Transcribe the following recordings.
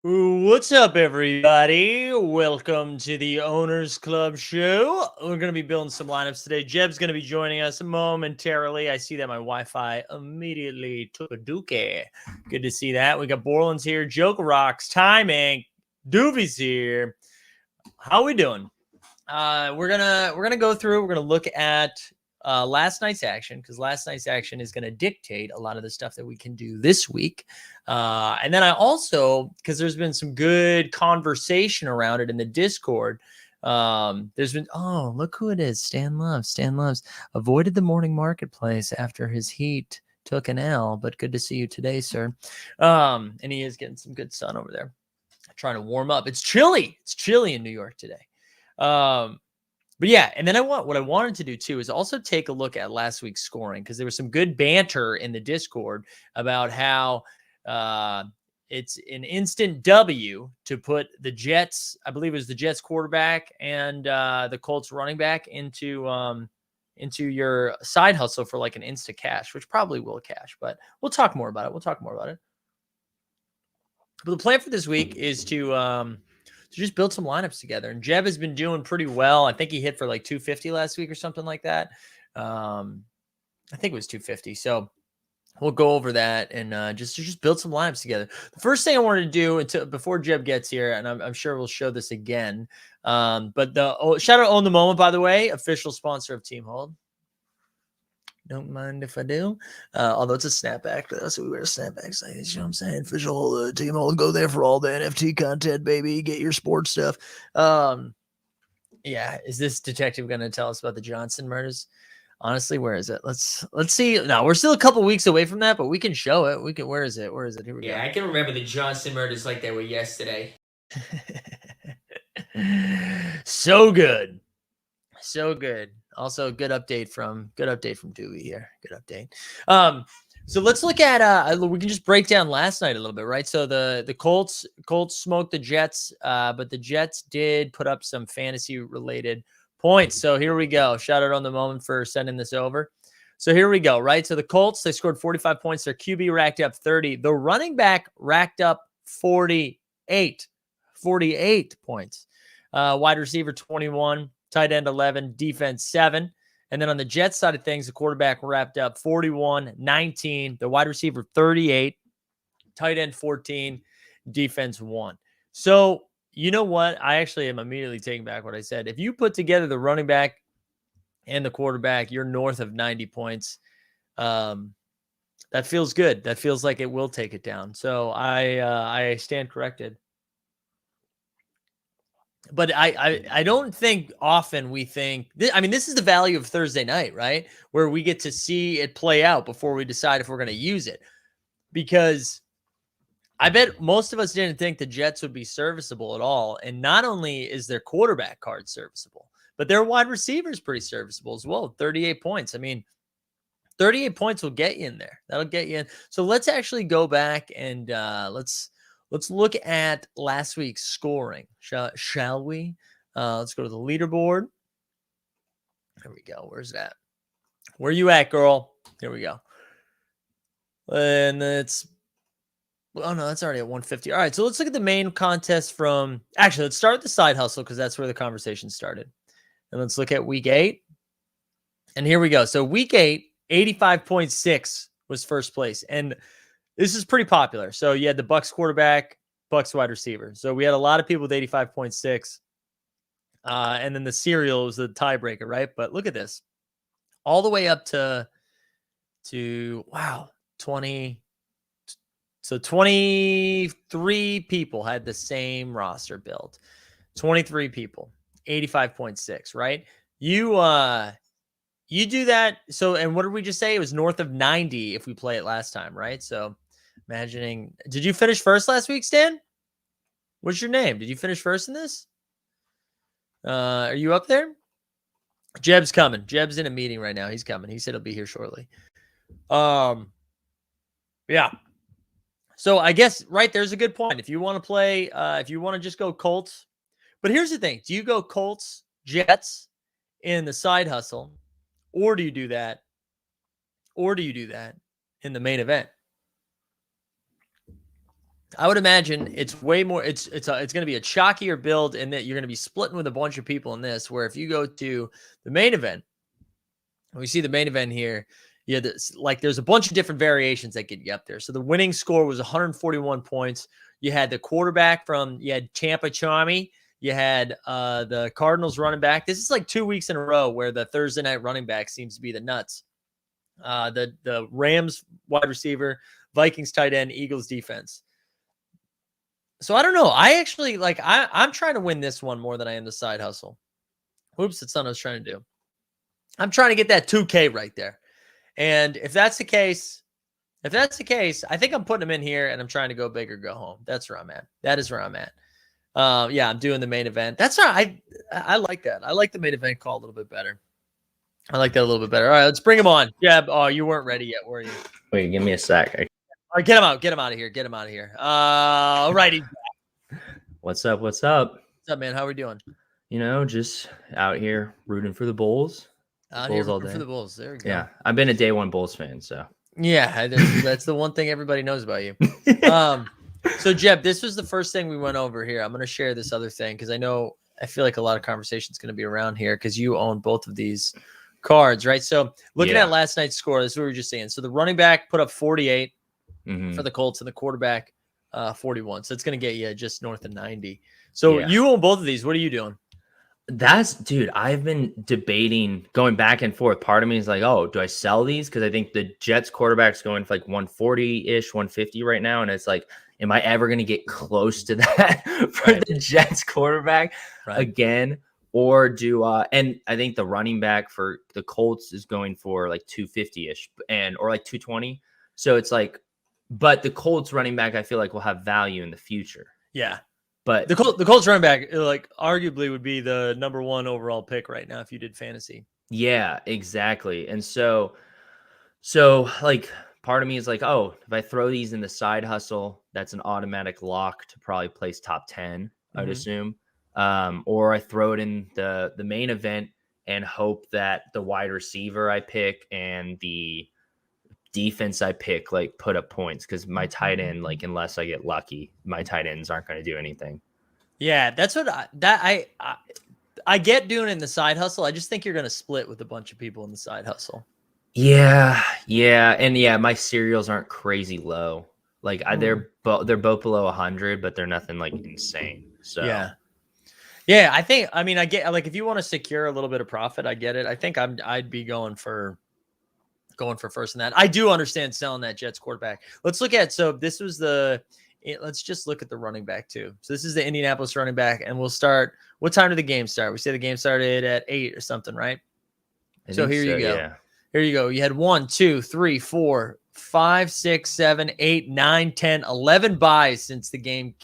What's up, everybody? Welcome to the Owners Club show. We're going to be building some lineups today. Jeb's going to be joining us momentarily. I see that my Wi-Fi immediately took a dookie. Good to see that. We got Borland's here, Joke Rocks, Timing, Doobie's here. How we doing? We're gonna go through. We're gonna look at last night's action, because last night's action is going to dictate a lot of the stuff that we can do this week. And then I also, because there's been some good conversation around it in the Discord. There's been, oh, look who it is. Stan Loves. Stan Loves avoided the morning marketplace after his Heat took an L, but good to see you today, sir. And he is getting some good sun over there, trying to warm up. It's chilly. It's chilly in New York today. But yeah, and then what I wanted to do too is also take a look at last week's scoring, because there was some good banter in the Discord about how it's an instant W to put the Jets, I believe it was the Jets quarterback and the Colts running back into your side hustle for like an instant cash, which probably will cash, but we'll talk more about it. But the plan for this week is to just build some lineups together. And Jeb has been doing pretty well. I think he hit for like 250 last week or something like that. I think it was 250. So we'll go over that and just build some lineups together. The first thing I wanted to do before Jeb gets here, and I'm sure we'll show this again. But shout out Own the Moment, by the way, official sponsor of Team Hold. Don't mind if I do. Although it's a snapback, so we wear snapbacks. You know what I'm saying? Official Team Hold. Go there for all the NFT content, baby. Get your sports stuff. Yeah. Is this detective going to tell us about the Johnson murders? Honestly, where is it? Let's see. No, we're still a couple weeks away from that, but we can show it. Where is it? Here we go. Yeah, I can remember the Johnson murders like they were yesterday. So good. Also, good update from Dewey here. Good update. So let's look at we can just break down last night a little bit, right? So the Colts smoked the Jets, but the Jets did put up some fantasy related points. So here we go. Shout out On the Moment for sending this over. So here we go, right? So the Colts, they scored 45 points. Their QB racked up 30. The running back racked up 48 points. Wide receiver 21. Tight end 11, defense 7. And then on the Jets side of things, the quarterback wrapped up 41, 19, the wide receiver 38, tight end 14, defense 1. So, you know what? I actually am immediately taking back what I said. If you put together the running back and the quarterback, you're north of 90 points. That feels good. That feels like it will take it down. So I stand corrected. But I don't think often we think, this is the value of Thursday night, right? Where we get to see it play out before we decide if we're going to use it. Because I bet most of us didn't think the Jets would be serviceable at all. And not only is their quarterback card serviceable, but their wide receiver is pretty serviceable as well. 38 points. 38 points will get you in there. That'll get you in. So let's actually go back and let's look at last week's scoring, shall we? Let's go to the leaderboard. There we go. Where's that? Where you at, girl? Here we go. And that's already at 150. All right, so let's look at the main contest let's start with the side hustle, because that's where the conversation started. And let's look at week 8. And here we go. So week 8, 85.6 was first place. And this is pretty popular. So you had the Bucs quarterback, Bucs wide receiver. So we had a lot of people with 85.6. And then the serial was the tiebreaker, right? But look at this. All the way up to 20. So 23 people had the same roster build. 23 people, 85.6, right? You do that. So, and what did we just say? It was north of 90 if we play it last time, right? So imagining, did you finish first last week, Stan? What's your name? Did you finish first in this? Are you up there? Jeb's coming. Jeb's in a meeting right now. He's coming. He said he'll be here shortly. Yeah. So I guess, right, there's a good point. If you want to play, if you want to just go Colts. But here's the thing. Do you go Colts, Jets in the side hustle? Or do you do that? In the main event? I would imagine it's way more. It's going to be a chalkier build in that you're going to be splitting with a bunch of people in this. Where if you go to the main event, we see the main event here. Yeah, there's a bunch of different variations that get you up there. So the winning score was 141 points. You had the quarterback you had Tampa Chami. You had the Cardinals running back. This is like 2 weeks in a row where the Thursday night running back seems to be the nuts. The Rams wide receiver, Vikings tight end, Eagles defense. So I don't know. I actually I'm trying to win this one more than I am the side hustle. Oops, that's not what I was trying to do. I'm trying to get that 2K right there. And if that's the case, I think I'm putting them in here and I'm trying to go big or go home. That's where I'm at. That is where I'm at. Yeah, I'm doing the main event. That's all right. I like that. I like the main event call a little bit better. I like that a little bit better. All right, let's bring him on. Jeb, oh, you weren't ready yet, were you? Wait, give me a sec. All right, get him out. Get him out of here. Get him out of here. All righty. What's up? What's up? What's up, man? How are we doing? You know, just out here rooting for the Bulls. Out here rooting for the Bulls. There we go. Yeah, I've been a day one Bulls fan, so. Yeah, that's the one thing everybody knows about you. So, Jeb, this was the first thing we went over here. I'm going to share this other thing because I feel like a lot of conversation is going to be around here because you own both of these cards, right? So, looking at last night's score, this is what we were just saying. So, the running back put up 48 for the Colts and the quarterback 41. So, it's going to get you just north of 90. So, you own both of these. What are you doing? Dude, I've been debating, going back and forth. Part of me is like, oh, do I sell these? Because I think the Jets quarterback's going for like 140-ish, 150 right now. And it's like, am I ever going to get close to that for the Jets quarterback again? Or and I think the running back for the Colts is going for like 250-ish or like 220. So it's like, but the Colts running back, I feel like will have value in the future. Yeah. But the Colts running back, like, arguably would be the number one overall pick right now if you did fantasy. Yeah, exactly. And so like part of me is like, oh, if I throw these in the side hustle, that's an automatic lock to probably place top 10, I'd assume. Or I throw it in the main event and hope that the wide receiver I pick and the defense I pick like put up points, because my tight end, like, unless I get lucky, my tight ends aren't going to do anything. Yeah, that's what I get doing in the side hustle. I just think you're going to split with a bunch of people in the side hustle. Yeah, and my cereals aren't crazy low. Like they're both below 100, but they're nothing like insane. So yeah. I get, like, if you want to secure a little bit of profit, I get it. I think I'd be going for first in that. I do understand selling that Jets quarterback. Let's just look at the running back too. So this is the Indianapolis running back, and we'll start. What time did the game start? We say the game started at 8 or something, right? So here you go. Yeah. Here you go. You had 1, 2, 3, 4, 5, 6, 7, 8, 9, 10, 11 buys since the game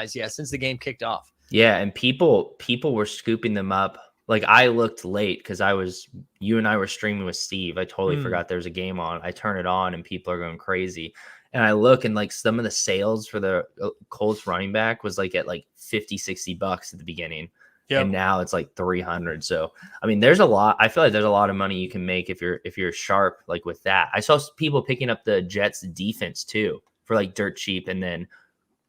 since the game kicked off. Yeah, and people were scooping them up. Like, I looked late because you and I were streaming with Steve. I totally forgot there was a game on. I turn it on and people are going crazy. And I look, and like some of the sales for the Colts running back was like at like $50-$60 at the beginning. Yep. And now it's like 300. So, I mean, there's a lot. I feel like there's a lot of money you can make if you're sharp, like with that. I saw people picking up the Jets defense too for like dirt cheap and then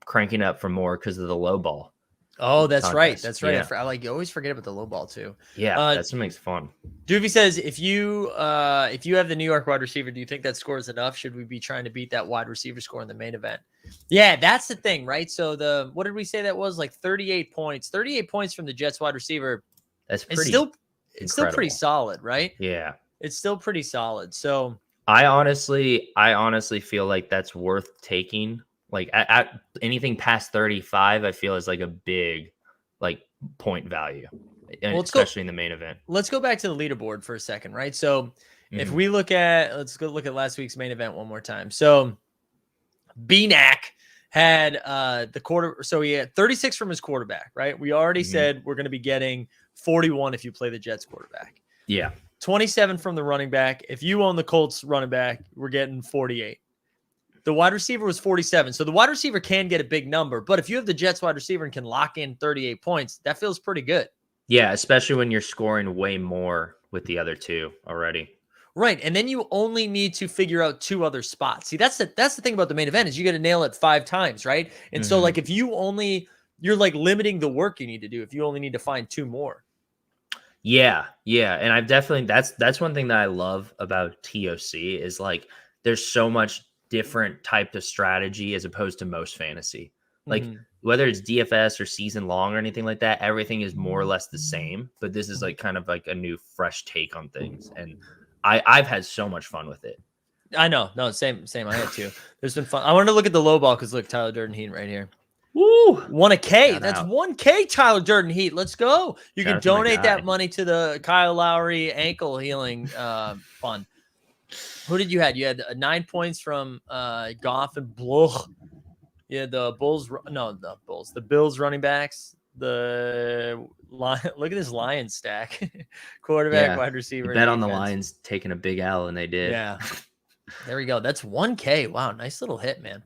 cranking up for more because of the low ball. Oh, that's right. That's right. Yeah. I you always forget about the low ball too. Yeah, that's what makes it fun. Doovie says, if you have the New York wide receiver, do you think that score is enough? Should we be trying to beat that wide receiver score in the main event? Yeah, that's the thing, right? So what did we say that was? Like 38 points. 38 points from the Jets wide receiver. That's pretty. It's still pretty solid, right? Yeah, it's still pretty solid. So I honestly feel like that's worth taking. Like at anything past 35, I feel is like a big like point value, especially in the main event. Let's go back to the leaderboard for a second, right? So if we let's go look at last week's main event one more time. So BNAC had so he had 36 from his quarterback, right? We already said we're going to be getting 41 if you play the Jets quarterback. Yeah. 27 from the running back. If you own the Colts running back, we're getting 48. The wide receiver was 47. So the wide receiver can get a big number, but if you have the Jets wide receiver and can lock in 38 points, that feels pretty good. Yeah, especially when you're scoring way more with the other two already. Right, and then you only need to figure out 2 other spots. See, that's the thing about the main event is you got to nail it 5 times, right? And so, Mhm. like, if you're like limiting the work you need to do if you only need to find 2 more. Yeah, yeah, and I've definitely that's one thing that I love about TOC is like there's so much different type of strategy as opposed to most fantasy. Like Mhm. whether it's DFS or season long or anything like that, everything is more or less the same. But this is like kind of like a new fresh take on things, and I've had so much fun with it. I know. No, same. I had to. There's been fun. I wanted to look at the low ball because look, Tyler Durden Heat right here. Woo! Won a K. Shout That's out. 1K, Tyler Durden Heat. Let's go. You Shout can out to my donate guy. that money to the Kyle Lowry ankle healing fund. Who did you had? You had 9 points from Goff and Bloch. Yeah, the Bulls. No, the Bulls. The Bills running backs. The Lion. Look at this Lion stack. Quarterback, Yeah, wide you receiver, bet and on the defense. Lions taking a big L, and they did. Yeah. There we go. That's 1K. Wow, nice little hit, man.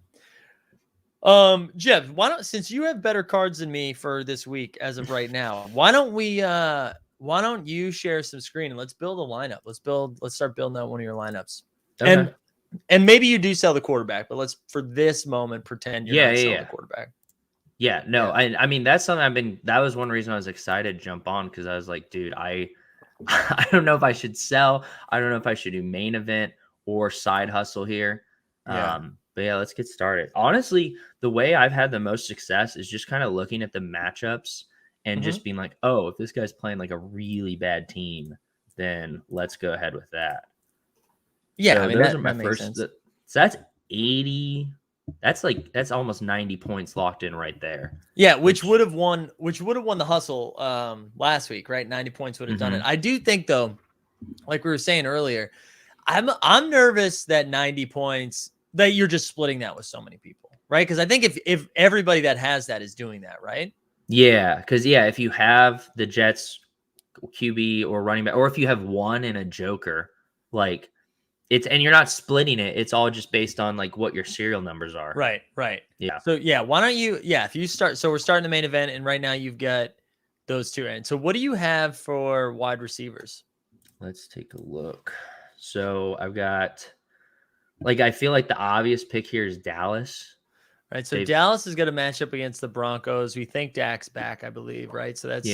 Jeb, why don't since you have better cards than me for this week as of right now, why don't you share some screen and let's build a lineup. Let's start building out one of your lineups. Okay. And maybe you do sell the quarterback, but let's for this moment pretend you're not selling yeah. the quarterback. Yeah, no, Yeah. I mean that's something that was one reason I was excited to jump on because I was like, dude, I I don't know if I should sell. I don't know if I should do main event or side hustle here. Yeah. But yeah, let's get started. Honestly, the way I've had the most success is just kind of looking at the matchups and just being like, oh, if this guy's playing like a really bad team, then let's go ahead with that. Yeah, So I mean those that, are my that makes first. sense. So that's 80. That's almost 90 points locked in right there. Yeah, which would have won the hustle last week, right? 90 points would have done it. I do think though, like we were saying earlier, I'm nervous that 90 points that you're just splitting that with so many people, right? Because I think if everybody that has that is doing that, right? Yeah, because if you have the Jets QB or running back, or if you have one and a joker, like and you're not splitting it, it's all just based on like what your serial numbers are. Right. Yeah. So yeah, why don't you? Yeah, if you start, so we're starting the main event, and right now you've got those two in. So what do you have for wide receivers? Let's take a look. So I've got, like, I feel like the obvious pick here is Dallas. Right. So Dallas is going to match up against the Broncos. We think Dak's back, I believe. Right. So that's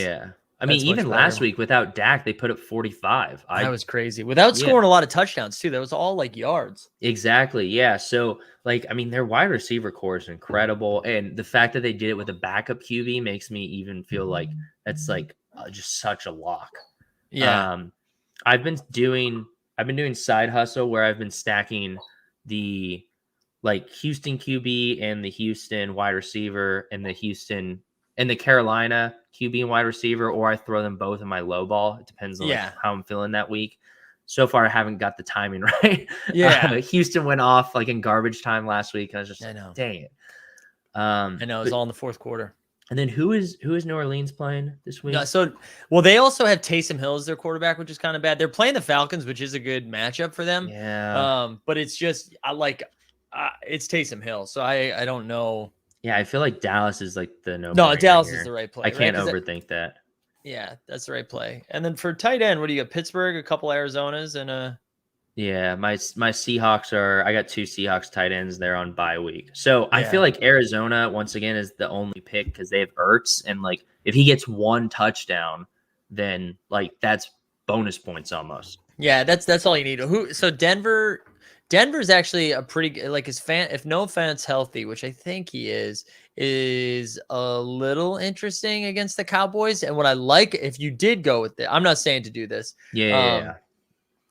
I mean, even last week without Dak, they put up 45. That was crazy. Without scoring a lot of touchdowns, too. That was all like yards. Exactly. Yeah. So, like, I mean, their wide receiver core is incredible. And the fact that they did it with a backup QB makes me even feel like that's like just such a lock. Yeah. I've been doing side hustle where I've been stacking the like Houston QB and the Houston wide receiver and the Carolina QB and wide receiver, or I throw them both in my low ball. It depends on how I'm feeling that week. So far, I haven't got the timing right. Yeah. Houston went off like in garbage time last week. And I was just dang it. I know, it was all in the fourth quarter. And then who is New Orleans playing this week? Well, they also have Taysom Hill as their quarterback, which is kind of bad. They're playing the Falcons, which is a good matchup for them. Yeah. But it's just it's Taysom Hill, so I don't know. Yeah, I feel like Dallas is like the no. Dallas is the right play. I can't overthink that. Yeah, that's the right play. And then for tight end, what do you got? Pittsburgh, a couple Arizonas, and a. Yeah, my Seahawks I got 2 Seahawks tight ends. They're on bye week. So I feel like Arizona, once again, is the only pick because they have Ertz. And like, if he gets 1 touchdown, then like that's bonus points almost. Yeah, that's all you need. So Denver's actually a pretty like if Noah Fant's healthy, which I think he is a little interesting against the Cowboys. And what I like, if you did go with it, I'm not saying to do this. Yeah.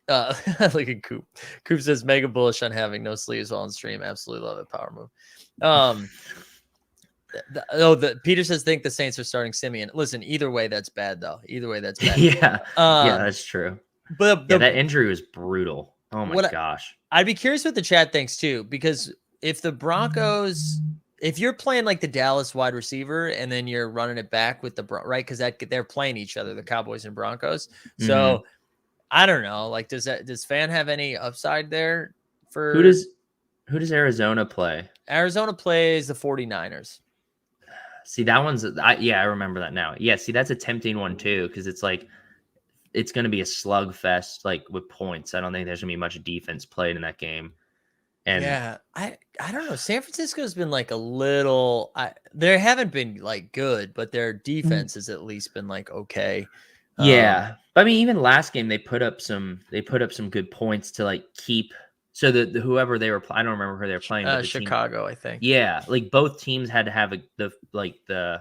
Look at Coop. Coop says mega bullish on having no sleeves while on stream. Absolutely love it. Power move. Peter says think the Saints are starting Simeon. Listen, either way that's bad though. Yeah, that's true. But that injury was brutal. Oh my gosh. I'd be curious what the chat thinks too, because if the Broncos, if you're playing like the Dallas wide receiver and then you're running it back with right, because they're playing each other, the Cowboys and Broncos. So I don't know. Like, does Fan have any upside there for who does Arizona play? Arizona plays the 49ers. See, that one's I remember that now. Yeah, see, that's a tempting one too, because it's like it's going to be a slugfest, like with points. I don't think there's going to be much defense played in that game. And yeah, I don't know. San Francisco's been like a little. They haven't been like good, but their defense has at least been like okay. Yeah, but I mean, even last game they put up some good points to like keep. So the whoever they were, I don't remember who they were playing, but the Chicago, team, I think. yeah, like both teams had to have the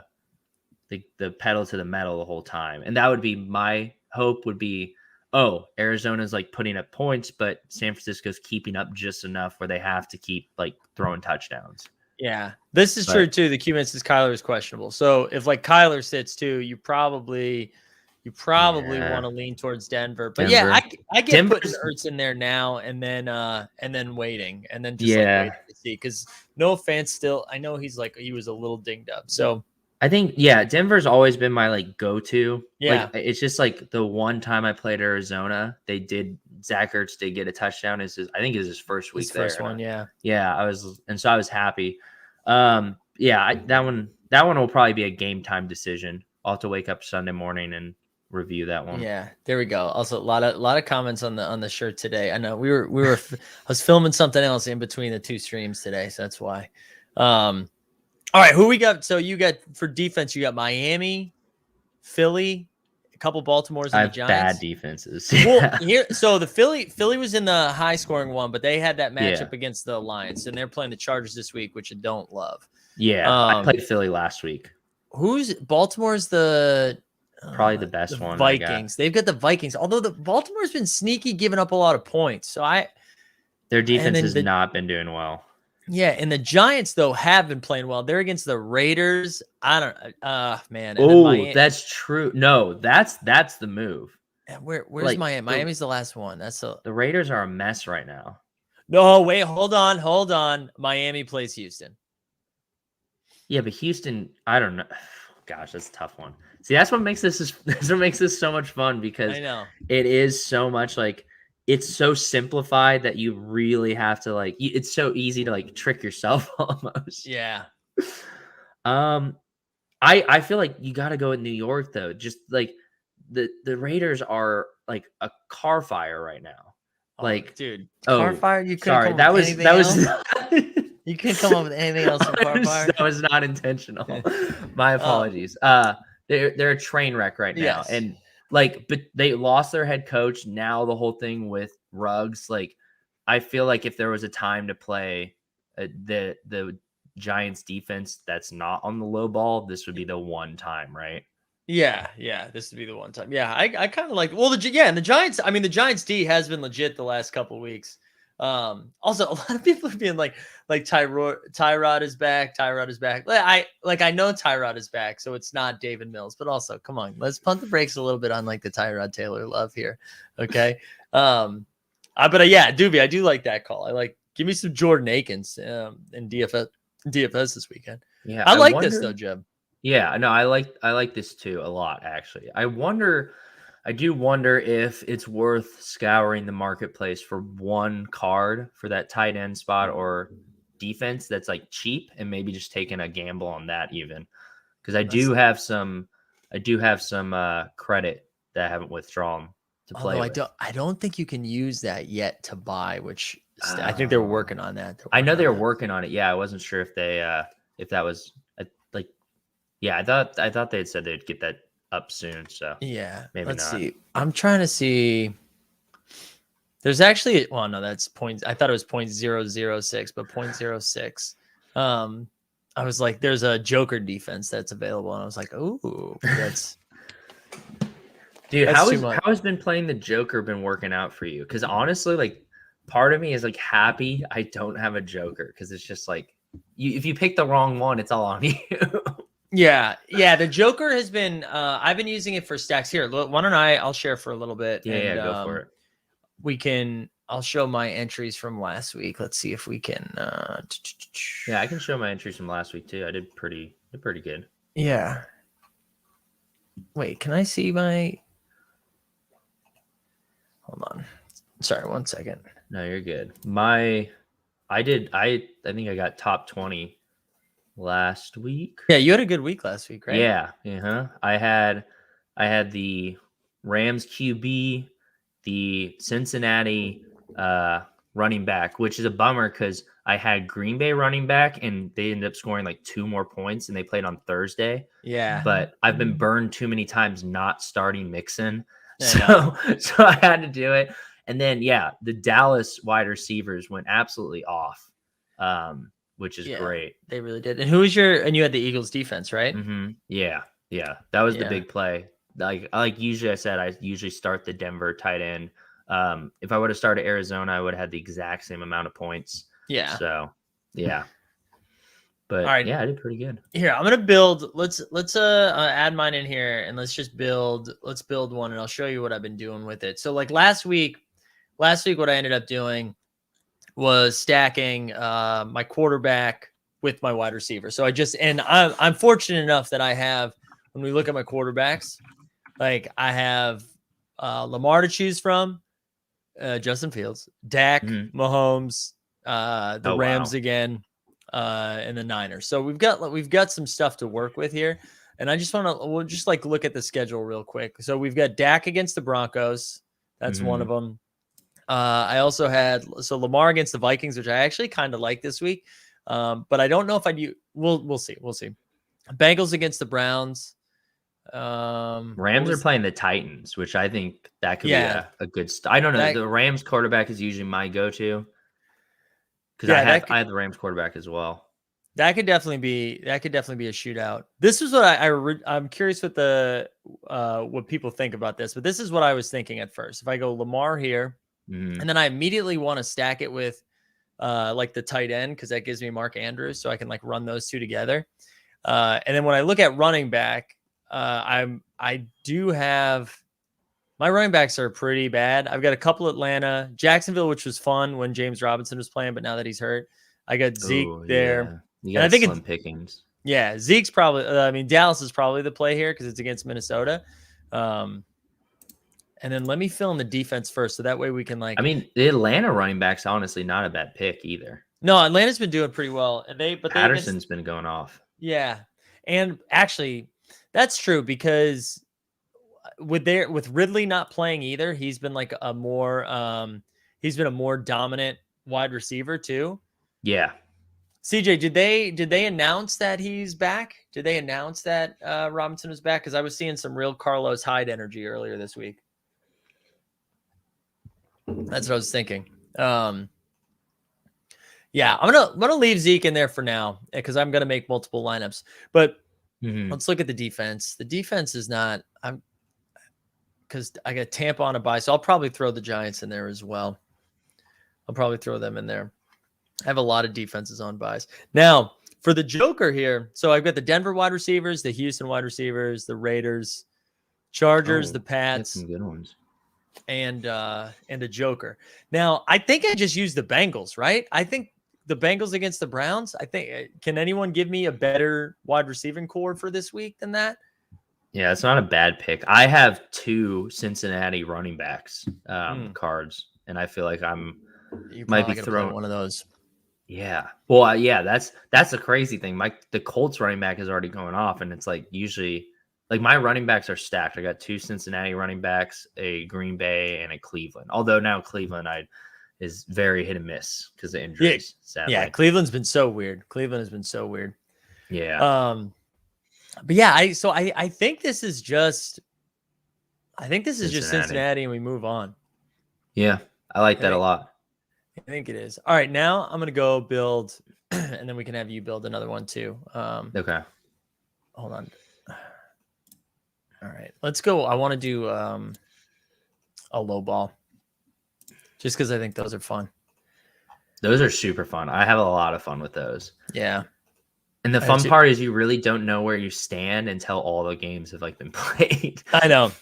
pedal to the metal the whole time, and that would be my hope. Would be, oh, Arizona's like putting up points, but San Francisco's keeping up just enough where they have to keep like throwing touchdowns. Yeah, this is true too. The Q-Man says Kyler is questionable. So if like Kyler sits too, you probably want to lean towards Denver. But yeah, I get putting Ertz in there now and then waiting and then just like waiting to see, because Noah Fant still, I know he was a little dinged up. So I think Denver's always been my like go-to. Yeah, like, it's just like the one time I played Arizona, Zach Ertz did get a touchdown. I think it was his first week there. First one, yeah. I was happy. That one will probably be a game time decision. I'll have to wake up Sunday morning and review that one. Yeah, there we go. Also, a lot of comments on the shirt today. I know we were I was filming something else in between the two streams today, so that's why. All right, who we got? So you got for defense, you got Miami, Philly, a couple Baltimore's, and the Giants. Bad defenses. Well, so the Philly was in the high scoring one, but they had that matchup against the Lions, and they're playing the Chargers this week, which I don't love. Yeah, I played Philly last week. Who's Baltimore's probably the best one? Vikings. They've got the Vikings, although the Baltimore's been sneaky, giving up a lot of points. So their defense has not been doing well. Yeah, and the Giants though have been playing well. They're against the Raiders. I don't man. Oh, that's true. No, that's the move. Where's Miami? Miami's the last one. The Raiders are a mess right now. No, wait, hold on. Miami plays Houston. Yeah, but Houston, I don't know. Gosh, that's a tough one. See, that's what makes this so much fun, because I know it is so much like, it's so simplified that you really have to like, it's so easy to like trick yourself almost. Yeah. I feel like you got to go with New York though. Just like the Raiders are like a car fire right now. Like, dude, car fire. You couldn't. You couldn't come up with anything else in car fire. That was not intentional. My apologies. They're a train wreck right now, and like, but they lost their head coach. Now the whole thing with Ruggs, like, I feel like if there was a time to play the Giants defense that's not on the low ball, this would be the one time, right? Yeah, this would be the one time. Yeah, I kind of like. Well, and the Giants. I mean, the Giants D has been legit the last couple of weeks. Also, a lot of people are being like Tyrod is back. Tyrod is back. I know Tyrod is back, so it's not David Mills. But also, come on, let's pump the brakes a little bit on like the Tyrod Taylor love here. Okay. But Doobie, I do like that call. Give me some Jordan Akins in DFS this weekend. Yeah, I like this though, Jeb. Yeah, no, I like this too a lot, actually. I do wonder if it's worth scouring the marketplace for one card for that tight end spot or defense that's like cheap, and maybe just taking a gamble on that even, because I do have some credit that I haven't withdrawn to play. I don't think you can use that yet to buy, which I think they're working on that. I know they're working on it. Yeah, I wasn't sure if they if that was like, yeah, I thought they had said they'd get that up soon, so yeah, maybe let's not. See. I'm trying to see. There's actually, well, no, that's point. I thought it was 0.006, but 0.06. I was like, there's a Joker defense that's available, and I was like, ooh, that's. Dude, how has been playing the Joker been working out for you? Because honestly, like, part of me is like happy I don't have a Joker, because it's just like, if you pick the wrong one, it's all on you. Yeah. The Joker has been. I've been using it for stacks here. Why don't I'll share for a little bit. Yeah, go for it. I'll show my entries from last week. Let's see if we can. Yeah, I can show my entries from last week too. I did pretty good. Yeah. Wait, can I see my? Hold on. Sorry, 1 second. No, you're good. I think I got top 20 last week. Yeah, you had a good week last week, right? Yeah. I had the Rams QB, the Cincinnati running back, which is a bummer because I had Green Bay running back and they ended up scoring like 2 more points and they played on Thursday. Yeah. But I've been burned too many times not starting Mixon. I So I had to do it. And then, yeah, the Dallas wide receivers went absolutely off, which is great. They really did. And and you had the Eagles defense, right? Mm-hmm. Yeah. That was the big play. Like usually I said, I usually start the Denver tight end. If I would have started Arizona, I would have had the exact same amount of points. Yeah. So, yeah. But all right. Yeah, I did pretty good. Here, I'm gonna build. Let's add mine in here and let's build one and I'll show you what I've been doing with it. So like last week what I ended up doing was stacking my quarterback with my wide receiver. So I'm fortunate enough that I have, when we look at my quarterbacks, like I have Lamar to choose from, Justin Fields, Dak, Mahomes, the Rams again, and the Niners. So we've got some stuff to work with here. And I just we'll just like look at the schedule real quick. So we've got Dak against the Broncos. That's one of them. I also had Lamar against the Vikings, which I actually kind of like this week. But I don't know if I do. We'll see. Bengals against the Browns. Rams are playing the Titans, which I think that could be a good I don't know. The Rams quarterback is usually my go-to because I have the Rams quarterback as well. That could definitely be a shootout. This is what I'm curious with what people think about this, but this is what I was thinking at first. If I go Lamar here, and then I immediately want to stack it with like the tight end because that gives me Mark Andrews, so I can like run those two together. And then when I look at running back, I do have my running backs are pretty bad. I've got a couple Atlanta, Jacksonville, which was fun when James Robinson was playing, but now that he's hurt, I got Zeke there. Yeah. You got slim pickings. Yeah, Zeke's probably. Dallas is probably the play here because it's against Minnesota. And then let me fill in the defense first, so that way we can like. The Atlanta running back's honestly not a bad pick either. No, Atlanta's been doing pretty well, and Patterson's been going off. Yeah, and actually, that's true because with Ridley not playing either, he's been like a more dominant wide receiver too. Yeah. CJ, did they announce that he's back? Did they announce that Robinson was back? Because I was seeing some real Carlos Hyde energy earlier this week. That's what I was thinking. Yeah, I'm gonna leave Zeke in there for now because I'm gonna make multiple lineups. But let's look at the defense. The defense is not. Because I got Tampa on a bye, so I'll probably throw the Giants in there as well. I'll probably throw them in there. I have a lot of defenses on buys. Now, for the Joker here, so I've got the Denver wide receivers, the Houston wide receivers, the Raiders, Chargers, the Pats. Some good ones. And the Joker. Now, I think I just used the Bengals, right? I think the Bengals against the Browns. Can anyone give me a better wide receiving core for this week than that? Yeah, it's not a bad pick. I have 2 Cincinnati running backs cards, and I feel like You might be throwing one of those. Yeah. Well, yeah, that's the crazy thing. The Colts running back is already going off, and it's like usually like my running backs are stacked. I got 2 Cincinnati running backs, a Green Bay, and a Cleveland. Although now Cleveland is very hit and miss because of injuries. Sadly. Yeah, Cleveland's been so weird. Cleveland has been so weird. Yeah. But yeah, I think this is just Cincinnati and we move on. Yeah, I like that a lot. I think it is. All right, now I'm gonna go build, and then we can have you build another one too. Okay. Hold on. All right, let's go. I want to do a low ball, just because I think those are fun. Those are super fun. I have a lot of fun with those. Yeah. And the fun part is you really don't know where you stand until all the games have like been played. I know,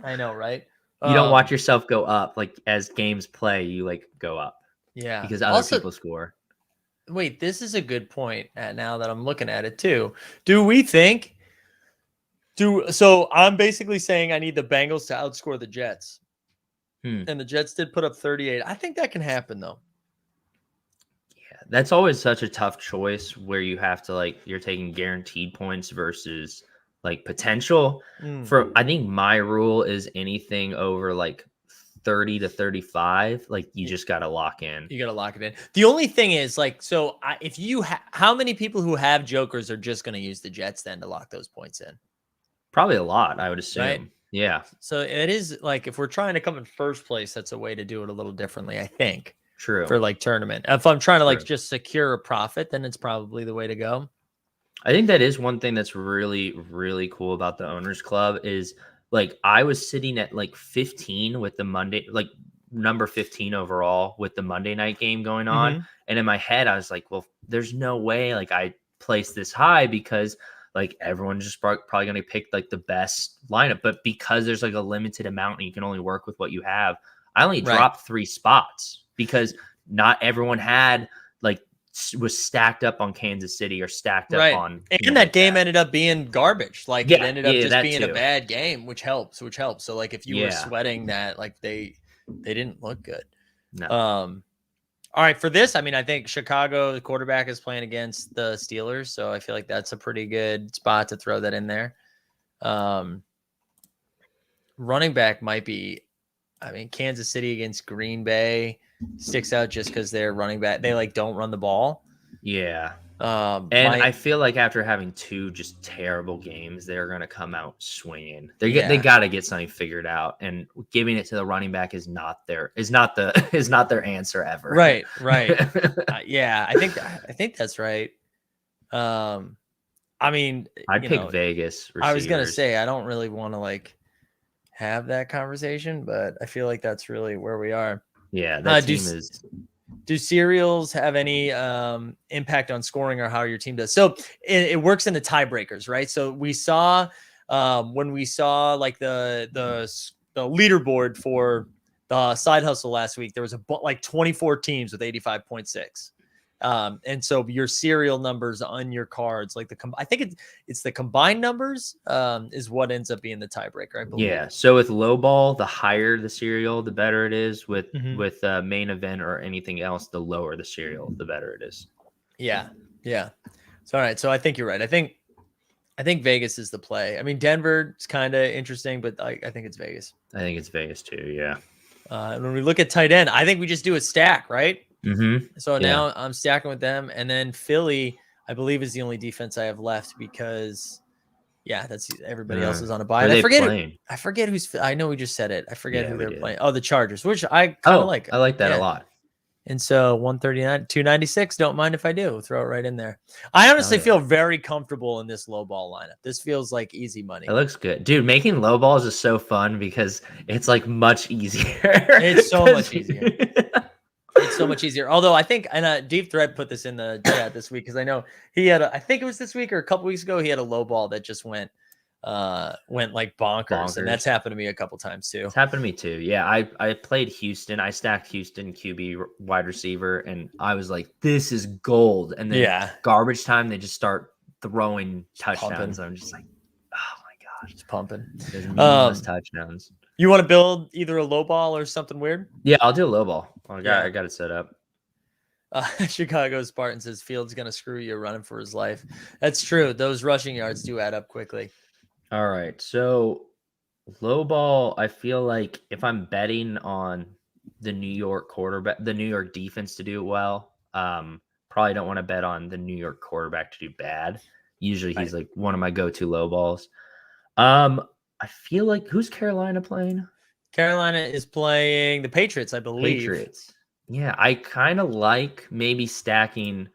right? You don't watch yourself go up like as games play. You like go up, yeah, because other people score. Wait, this is a good point. Now that I'm looking at it too, do we think? So I'm basically saying I need the Bengals to outscore the Jets, and the Jets did put up 38. I think that can happen though. That's always such a tough choice where you have to you're taking guaranteed points versus like potential. Mm. I think my rule is anything over like 30 to 35, like you just got to lock in. You got to lock it in. The only thing is like, so if you how many people who have jokers are just going to use the Jets then to lock those points in? Probably a lot, I would assume. Right? Yeah. So it is like, if we're trying to come in first place, that's a way to do it a little differently, I think. True. For like tournament. If I'm trying to like True. just secure a profit, then it's probably the way to go. I think that is one thing that's really, really cool about the Owners Club is like I was sitting at like 15 with the Monday, like number 15 overall with the Monday night game going on. Mm-hmm. And in my head, I was like, well, there's no way like I placed this high because like everyone's just probably going to pick like the best lineup. But because there's like a limited amount and you can only work with what you have, I only dropped 3 spots because not everyone had like was stacked up on Kansas City or stacked up on, and that game ended up being garbage. Like it ended up just being a bad game, which helps. So like if you were sweating that, like they didn't look good. No. All right, for this, I mean, I think Chicago, the quarterback, is playing against the Steelers, so I feel like that's a pretty good spot to throw that in there. Running back might be, I mean, Kansas City against Green Bay sticks out just because they're running back. They like don't run the ball. Yeah. And I feel like after having 2 just terrible games, they're going to come out swinging. They got to get something figured out, and giving it to the running back is not their answer ever. Right. Yeah, I think that's right. I mean, I'd pick Vegas receivers. I was going to say I don't really want to like have that conversation, but I feel like that's really where we are. Yeah, that team is. Do cereals have any impact on scoring or how your team does? So it works in the tiebreakers, right? So we saw when we saw like the leaderboard for the side hustle last week, there was like 24 teams with 85.6. And so your serial numbers on your cards, like I think it's the combined numbers is what ends up being the tiebreaker, I believe. Yeah. So with Lowball, the higher the serial, the better it is. With main event or anything else, the lower the serial, the better it is. Yeah. So all right. So I think you're right. I think Vegas is the play. I mean, Denver is kind of interesting, but I think it's Vegas. I think it's Vegas too. Yeah. When we look at tight end, I think we just do a stack, right? Mm-hmm. So now I'm stacking with them, and then Philly, I believe, is the only defense I have left because, that's everybody else is on a bye. I forget who's. I know we just said it. I forget who they're playing. Oh, the Chargers, which I kind of like. I like that a lot. And so 139, 296. Don't mind if I do. Throw it right in there. I honestly feel very comfortable in this low ball lineup. This feels like easy money. It looks good, dude. Making low balls is so fun because it's like much easier. It's so much easier. It's so much easier. Although I think, and Deep Thread put this in the chat this week because I know he had, I think it was this week or a couple weeks ago, he had a low ball that just went like bonkers. And that's happened to me a couple times too. It's happened to me too. Yeah, I played Houston. I stacked Houston QB wide receiver, and I was like, this is gold. And then garbage time, they just start throwing touchdowns. I'm just like, oh my gosh, it's pumping. There's meaningless touchdowns. You want to build either a low ball or something weird? Yeah, I'll do a low ball. I got it set up. Chicago Spartan says Fields going to screw you running for his life. That's true. Those rushing yards do add up quickly. All right. So low ball, I feel like if I'm betting on the New York quarterback, the New York defense to do well, probably don't want to bet on the New York quarterback to do bad. Usually he's like one of my go-to low balls. I feel like who's Carolina playing? Carolina is playing the Patriots, I believe. Patriots. Yeah, I kind of like maybe stacking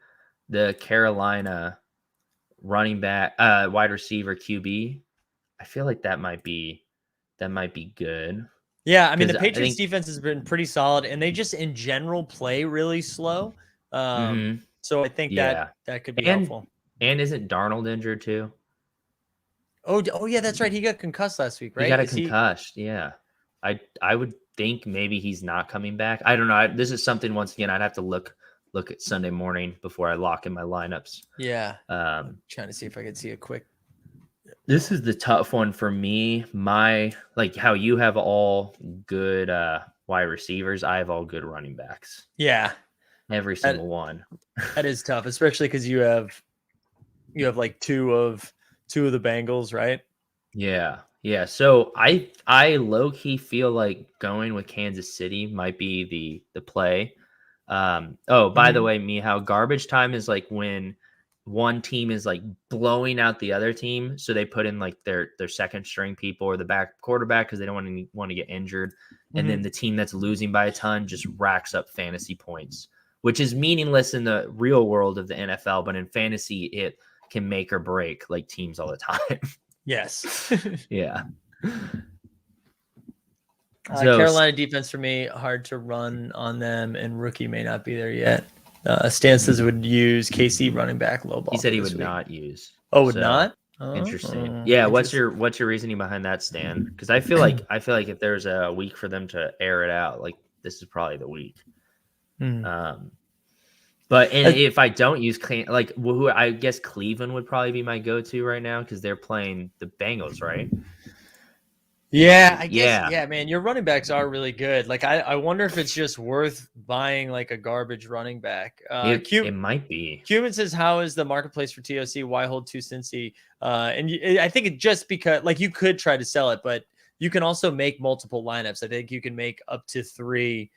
the Carolina running back, wide receiver QB. I feel like that might be good. Yeah, I mean the Patriots defense has been pretty solid, and they just in general play really slow. So I think that could be helpful. And isn't Darnold injured too? Oh yeah, that's right. He got concussed last week, right? He got a concussed. Yeah, I would think maybe he's not coming back. I don't know. This is something once again I'd have to look at Sunday morning before I lock in my lineups. Yeah. I'm trying to see if I could see a quick. This is the tough one for me. My like how you have all good wide receivers. I have all good running backs. Yeah. Every single one. That is tough, especially because you have like two of two of the Bengals, right? Yeah. Yeah. So I low key feel like going with Kansas City might be the play. By the way, how garbage time is like when one team is like blowing out the other team, so they put in like their second string people or the back quarterback because they don't want to get injured, and then the team that's losing by a ton just racks up fantasy points, which is meaningless in the real world of the NFL, but in fantasy it can make or break like teams all the time. Yes. Yeah. Carolina defense for me, hard to run on them, and rookie may not be there yet. Stances would use KC running back Lowball. He said he would not use. Oh, would not? Interesting. Yeah. Interesting. What's your reasoning behind that, Stan? Because I feel like if there's a week for them to air it out, like this is probably the week. But if I don't use who I guess Cleveland would probably be my go-to right now because they're playing the Bengals, right? Yeah, I guess. Yeah, man, your running backs are really good. Like, I wonder if it's just worth buying like a garbage running back. It might be. Cuban says, "How is the marketplace for TOC? Why hold two Cincy?" I think it just because like you could try to sell it, but you can also make multiple lineups. I think you can make up to three.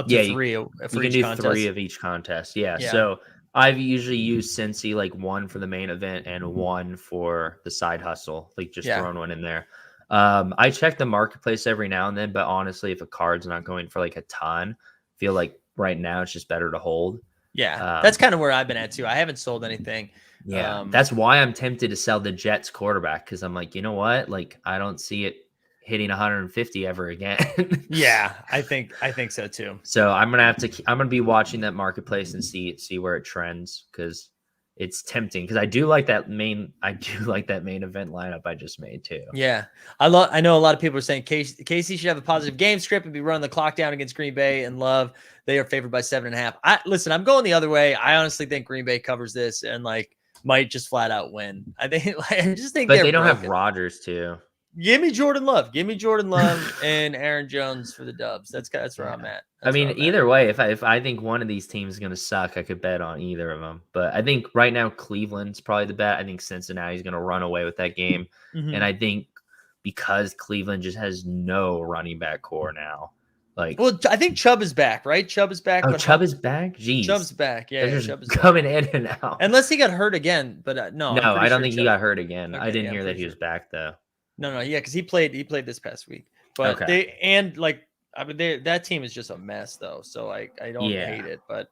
Three for you can do contest. 3 of each contest. Yeah. So I've usually used Cincy like 1 for the main event and 1 for the side hustle, like just throwing one in there. I check the marketplace every now and then, but honestly, if a card's not going for like a ton, I feel like right now it's just better to hold. Yeah, that's kind of where I've been at too. I haven't sold anything. Yeah, that's why I'm tempted to sell the Jets quarterback because I'm like, you know what? Like, I don't see it hitting 150 ever again. Yeah, I think so too. So I'm gonna be watching that marketplace and see where it trends because it's tempting. Because I do like that main event lineup I just made too. Yeah, I know a lot of people are saying Casey should have a positive game script and be running the clock down against Green Bay and Love. They are favored by 7.5. Listen, I'm going the other way. I honestly think Green Bay covers this and like might just flat out win. I just think, but they don't have Rodgers too. Give me Jordan Love and Aaron Jones for the Dubs. That's where I'm at. Either way, if I think one of these teams is going to suck, I could bet on either of them. But I think right now Cleveland's probably the bet. I think Cincinnati's going to run away with that game. And I think because Cleveland just has no running back core now. Well, I think Chubb is back, right? Chubb is back. Oh, Chubb is back? Jeez. Chubb's back. Yeah, Chubb is coming in and out. Unless he got hurt again. But no, I don't think he got hurt again. Okay, I didn't hear that he was back, though. No, yeah, because he played this past week. But that team is just a mess though. So I don't hate it. But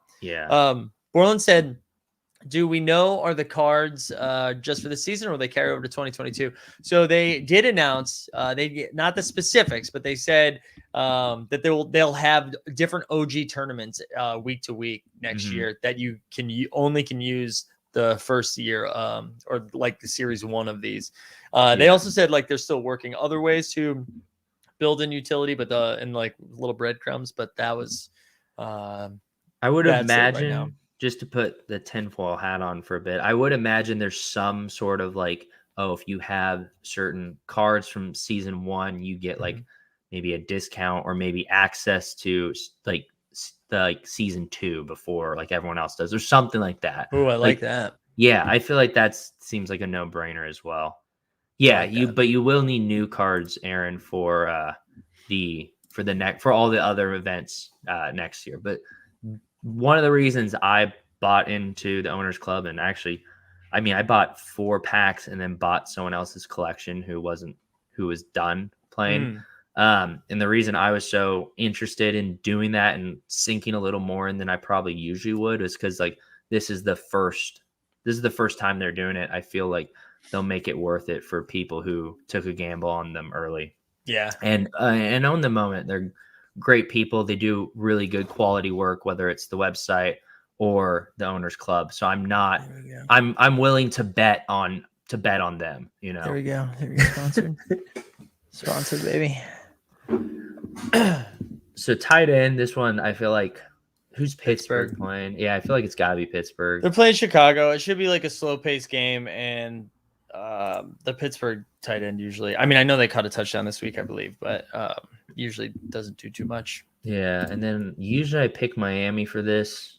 Borland said, do we know are the cards just for the season or will they carry over to 2022? So they did announce not the specifics, but they said that they'll have different OG tournaments week to week next year that you only can use the first year or like the series 1 of these. They also said like they're still working other ways to build in utility, but and like little breadcrumbs. But that was I would imagine just to put the tinfoil hat on for a bit. I would imagine there's some sort of like, if you have certain cards from season 1, you get like maybe a discount or maybe access to like season 2 before like everyone else does or something like that. Oh, I like that. Yeah, I feel like that seems like a no-brainer as well. Yeah, but you will need new cards, Aaron, for all the other events next year. But one of the reasons I bought into the Owners Club, and actually, I bought 4 packs and then bought someone else's collection who was done playing. And the reason I was so interested in doing that and sinking a little more in than I probably usually would is because like this is the first time they're doing it. I feel like they'll make it worth it for people who took a gamble on them early. Yeah. And own the moment. They're great people. They do really good quality work, whether it's the website or the Owners Club. So I'm willing to bet on them, you know. There we go. Sponsored. Sponsored, baby. So tight end, this one I feel like who's Pittsburgh playing? Yeah, I feel like it's gotta be Pittsburgh. They're playing Chicago. It should be like a slow paced game, and the Pittsburgh tight end usually. I know they caught a touchdown this week, I believe, but usually doesn't do too much. Yeah, and then usually I pick Miami for this.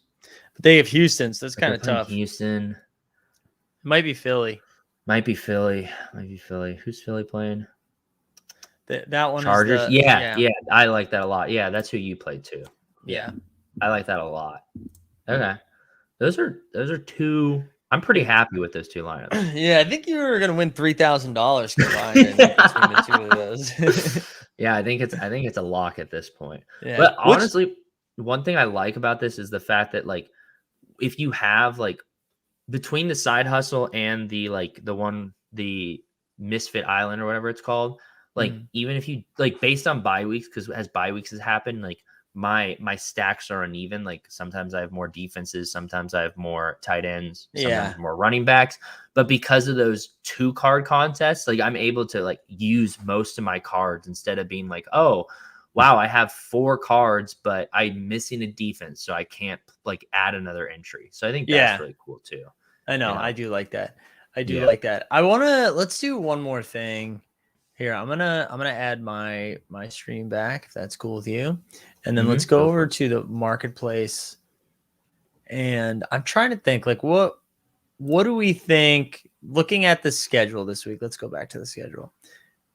But they have Houston, so that's kind of tough. Houston. It might be Philly. Might be Philly. Who's Philly playing? That one Chargers. is Yeah. I like that a lot. Yeah, that's who you played too. Yeah. I like that a lot. Okay. Those are two. I'm pretty happy with those two lineups. Yeah, I think you were gonna win $3,000 combined between the two of those. Yeah, I think it's a lock at this point. Yeah. But honestly, one thing I like about this is the fact that like if you have like between the side hustle and the Misfit Island or whatever it's called, like even if you like based on bye weeks, because as bye weeks has happened, like my stacks are uneven. Like sometimes I have more defenses, sometimes I have more tight ends, sometimes more running backs. But because of those 2-card contests, like I'm able to like use most of my cards instead of being like, oh, wow, I have 4 cards, but I'm missing a defense, so I can't like add another entry. So I think that's really cool too. I know. I do like that. Like that. Let's do one more thing. Here, I'm gonna add my stream back if that's cool with you, and then let's go over to the marketplace. And I'm trying to think like what do we think? Looking at the schedule this week, let's go back to the schedule.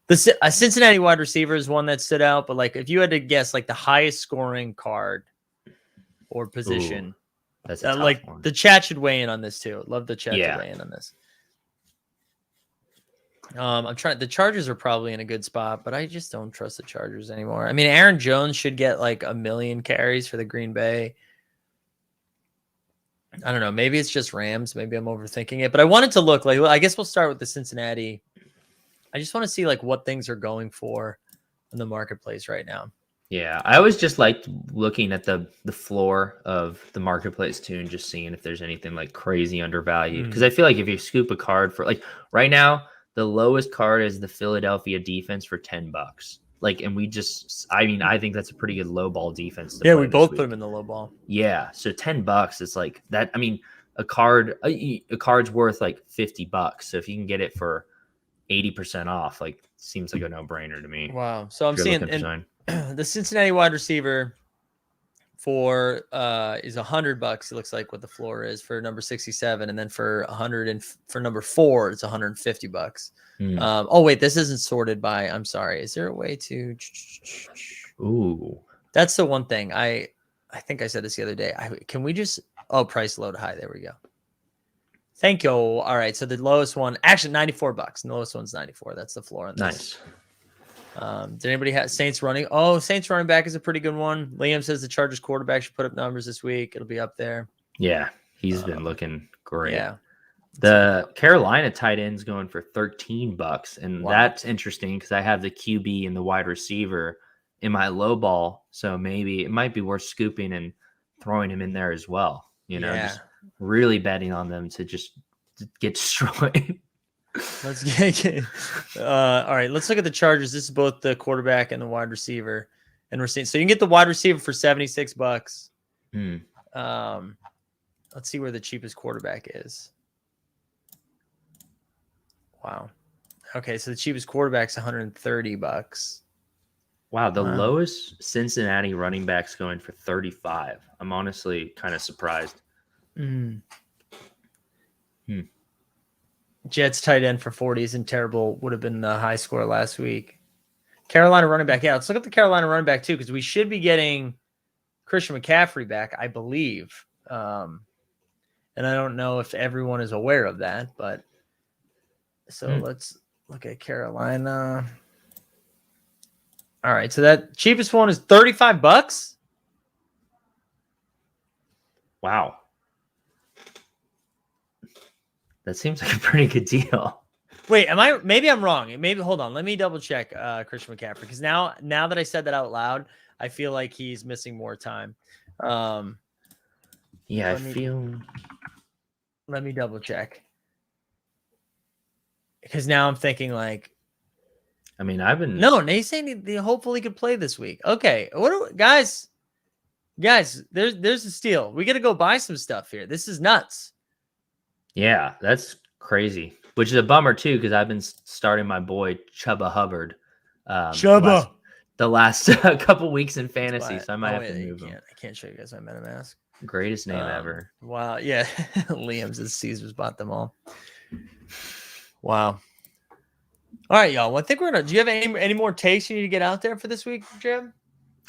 The Cincinnati wide receiver is one that stood out, but like if you had to guess like the highest scoring card or position, that's a tough like one. the chat should weigh in on this too. Love the chat to weigh in on this. I'm trying. The Chargers are probably in a good spot, but I just don't trust the Chargers anymore. I mean, Aaron Jones should get like 1 million carries for the Green Bay. I don't know. Maybe it's just Rams. Maybe I'm overthinking it. But I wanted to look like. I guess we'll start with the Cincinnati. I just want to see like what things are going for in the marketplace right now. Yeah, I always just liked looking at the floor of the marketplace too, and just seeing if there's anything like crazy undervalued. Because I feel like if you scoop a card for like right now. The lowest card is the Philadelphia defense for $10. Like, and I think that's a pretty good low ball defense. Yeah, we both put them in the low ball. Yeah. So $10 is like that. I mean, a card's worth like $50. So if you can get it for 80% off, like seems like a no brainer to me. Wow. So I'm seeing the Cincinnati wide receiver for is $100. It looks like what the floor is for number 67, and then for for number 4, it's $150. Oh wait, this isn't sorted by. I'm sorry. Is there a way to? Ooh, that's the one thing I think I said this the other day. Can we just price low to high? There we go. Thank you. All right, so the lowest one actually $94, and the lowest one's 94. That's the floor on this. Nice. Did anybody have Saints running? Oh, Saints running back is a pretty good one. Liam says the Chargers quarterback should put up numbers this week. It'll be up there. Yeah, he's been looking great. Yeah. The Carolina tight end's going for $13, and that's interesting because I have the QB and the wide receiver in my low ball, so maybe it might be worth scooping and throwing him in there as well. Just really betting on them to just get destroyed. Let's get all right. Let's look at the Chargers. This is both the quarterback and the wide receiver, and we're seeing so you can get the wide receiver for $76. Let's see where the cheapest quarterback is. Wow. Okay, so the cheapest quarterback's $130. Wow, the lowest Cincinnati running back's going for 35. I'm honestly kind of surprised. Jets tight end for 40 isn't terrible. Would have been the high score last week. Carolina running back. Yeah, let's look at the Carolina running back too, because we should be getting Christian McCaffrey back, I believe. And I don't know if everyone is aware of that, but so let's look at Carolina. All right, so that cheapest one is $35. Wow. That seems like a pretty good deal. Wait, maybe I'm wrong. Maybe hold on. Let me double check Christian McCaffrey, because now that I said that out loud, I feel like he's missing more time. Yeah, Let me double check. Because now I'm thinking like, I mean, I've been he's saying he hopefully could play this week. Okay, guys, there's a steal. We got to go buy some stuff here. This is nuts. Yeah, that's crazy. Which is a bummer too, because I've been starting my boy Chubba Hubbard. The last couple weeks in fantasy, so I might have to move him. I can't show you guys my MetaMask. Greatest name ever. Wow, yeah. Liam says Caesars bought them all. Wow. All right, y'all. Well, I think we're gonna. Do you have any more takes you need to get out there for this week, Jim?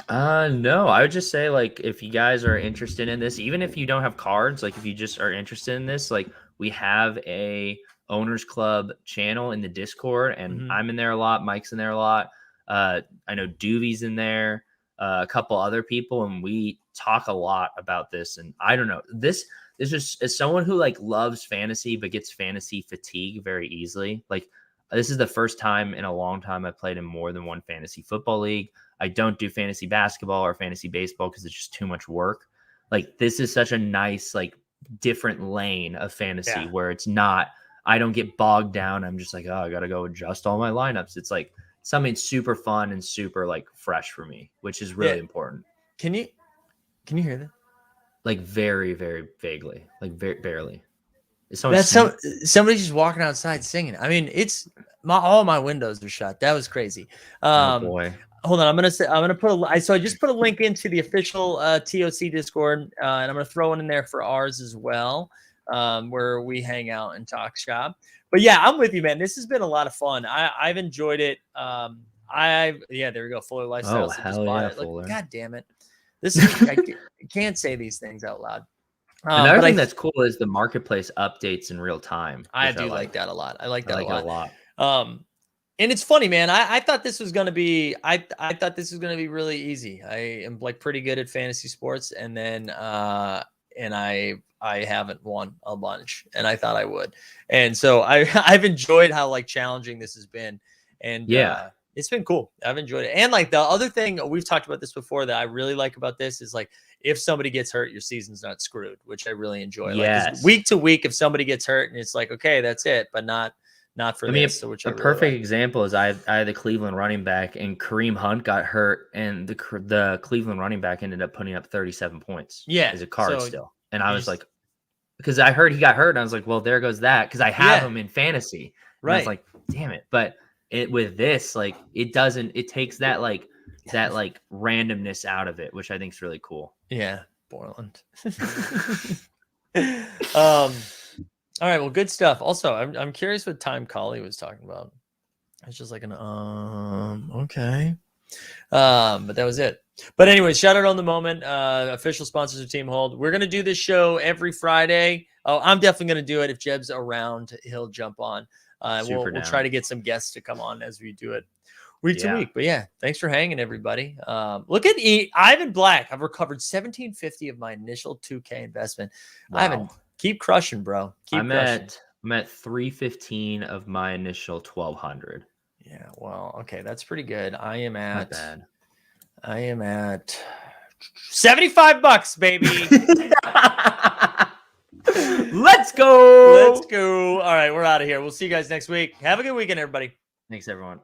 No, I would just say, like, if you guys are interested in this, even if you don't have cards, like if you just are interested in this, like we have a owners club channel in the Discord, and I'm in there a lot. Mike's in there a lot. I know Doobie's in there, a couple other people, and we talk a lot about this. And I don't know, this is just as someone who like loves fantasy, but gets fantasy fatigue very easily. Like this is the first time in a long time I played in more than one fantasy football league. I don't do fantasy basketball or fantasy baseball because it's just too much work. Like this is such a nice, like different lane of fantasy where it's not, I don't get bogged down. I'm just like, oh, I got to go adjust all my lineups. It's like something super fun and super like fresh for me, which is really important. Can you hear that? Like very, very vaguely, like very barely. That's somebody's just walking outside singing. I mean, it's all my windows are shut. That was crazy. Oh boy. Hold on, I just put a link into the official TOC Discord, and I'm gonna throw one in there for ours as well, where we hang out and talk shop. But yeah, I'm with you, man. This has been a lot of fun. I've enjoyed it. There we go. Fuller Lifestyle. Oh, hell yeah, Fuller. Like, God damn it. This is I can't say these things out loud. Another thing that's cool is the marketplace updates in real time. I do like that a lot. I like that a lot. And it's funny, man. I thought this was gonna be. I thought this was gonna be really easy. I am like pretty good at fantasy sports, and then I haven't won a bunch, and I thought I would. And so I've enjoyed how like challenging this has been, and it's been cool. I've enjoyed it. And like the other thing we've talked about this before that I really like about this is like if somebody gets hurt, your season's not screwed, which I really enjoy. Yes. Like week to week, if somebody gets hurt, and it's like okay, that's it, but not for this. So which a really perfect like. example is I had the Cleveland running back, and Kareem Hunt got hurt, and the Cleveland running back ended up putting up 37 points. As a card still, and I was like, because I heard he got hurt, and I was like, well, there goes that, because I have him in fantasy. And I was like, damn it, but with this, like it takes that like randomness out of it, which I think is really cool. Yeah, Borland. All right, well, good stuff. Also, I'm curious what time Collie was talking about. It's just like an okay. But that was it. But anyway, shout out on the moment. Official sponsors of Team Hold. We're gonna do this show every Friday. Oh, I'm definitely gonna do it. If Jeb's around, he'll jump on. We'll try to get some guests to come on as we do it week to week. But yeah, thanks for hanging, everybody. Look at Ivan Black. I've recovered $1,750 of my initial 2K investment. Wow. Keep crushing, bro. I'm at $315 of my initial 1,200. Yeah, well, okay, that's pretty good. I am at $75, baby. Let's go. All right, we're out of here. We'll see you guys next week. Have a good weekend, everybody. Thanks, everyone.